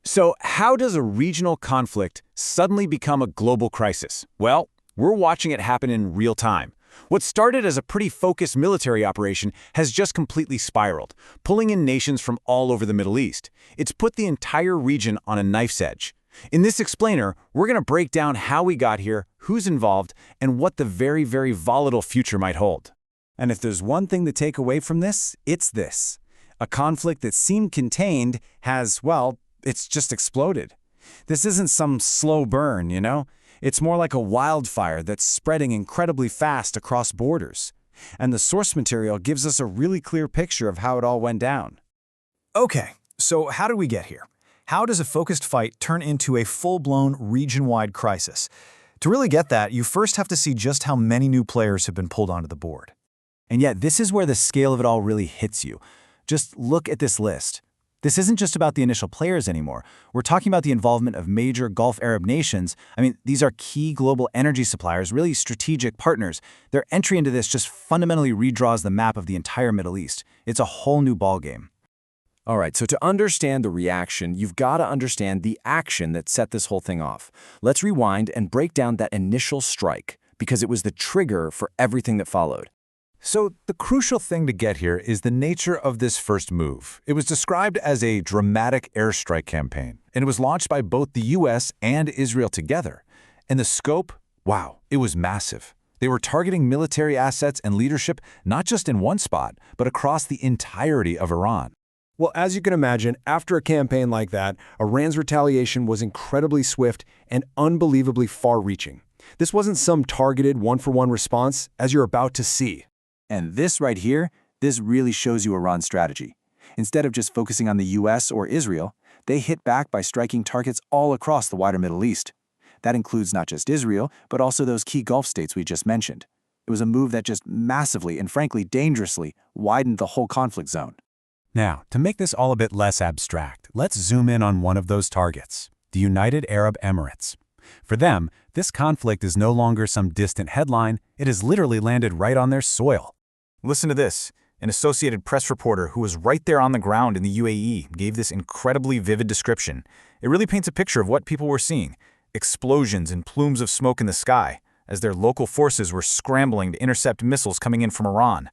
So how does a regional conflict suddenly become a global crisis? Well, we're watching it happen in real time. What started as a pretty focused military operation has just completely spiraled, pulling in nations from all over the Middle East. It's put the entire region on a knife's edge. In this explainer, we're going to break down how we got here, who's involved, and what the very, very volatile future might hold. And if there's one thing to take away from this, it's this. A conflict that seemed contained has, well, it's just exploded. This isn't some slow burn, you know? It's more like a wildfire that's spreading incredibly fast across borders. And the source material gives us a really clear picture of how it all went down. Okay, so how did we get here? How does a focused fight turn into a full-blown region-wide crisis? To really get that, you first have to see just how many new players have been pulled onto the board. And yet, this is where the scale of it all really hits you. Just look at this list. This isn't just about the initial players anymore. We're talking about the involvement of major Gulf Arab nations. I mean, these are key global energy suppliers, really strategic partners. Their entry into this just fundamentally redraws the map of the entire Middle East. It's a whole new ballgame. All right, so to understand the reaction, you've got to understand the action that set this whole thing off. Let's rewind and break down that initial strike, because it was the trigger for everything that followed. So the crucial thing to get here is the nature of this first move. It was described as a dramatic airstrike campaign, and it was launched by both the US and Israel together. And the scope, wow, it was massive. They were targeting military assets and leadership not just in one spot, but across the entirety of Iran. Well, as you can imagine, after a campaign like that, Iran's retaliation was incredibly swift and unbelievably far-reaching. This wasn't some targeted one-for-one response, as you're about to see. And this right here, this really shows you Iran's strategy. Instead of just focusing on the US or Israel, they hit back by striking targets all across the wider Middle East. That includes not just Israel, but also those key Gulf states we just mentioned. It was a move that just massively and frankly dangerously widened the whole conflict zone. Now, to make this all a bit less abstract, let's zoom in on one of those targets, the United Arab Emirates. For them, this conflict is no longer some distant headline, it has literally landed right on their soil. Listen to this. An Associated Press reporter who was right there on the ground in the UAE gave this incredibly vivid description. It really paints a picture of what people were seeing. Explosions and plumes of smoke in the sky, as their local forces were scrambling to intercept missiles coming in from Iran.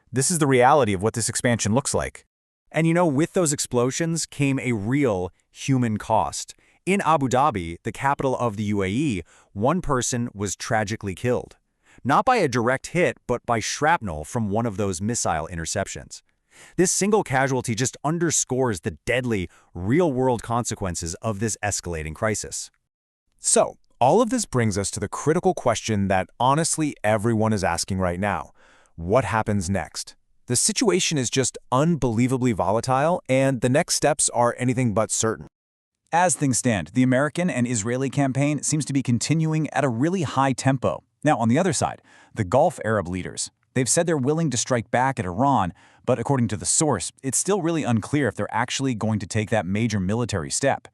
This is the reality of what this expansion looks like. And you know, with those explosions came a real human cost. In Abu Dhabi, the capital of the UAE, one person was tragically killed. Not by a direct hit, but by shrapnel from one of those missile interceptions. This single casualty just underscores the deadly, real-world consequences of this escalating crisis. So, all of this brings us to the critical question that honestly everyone is asking right now. What happens next? The situation is just unbelievably volatile, and the next steps are anything but certain. As things stand, the American and Israeli campaign seems to be continuing at a really high tempo. Now, on the other side, the Gulf Arab leaders. They've said they're willing to strike back at Iran, but according to the source, it's still really unclear if they're actually going to take that major military step.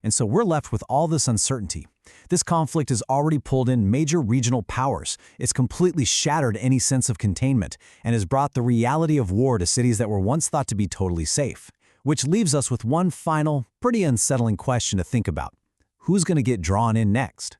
And so we're left with all this uncertainty. This conflict has already pulled in major regional powers. It's completely shattered any sense of containment and has brought the reality of war to cities that were once thought to be totally safe. Which leaves us with one final, pretty unsettling question to think about. Who's going to get drawn in next?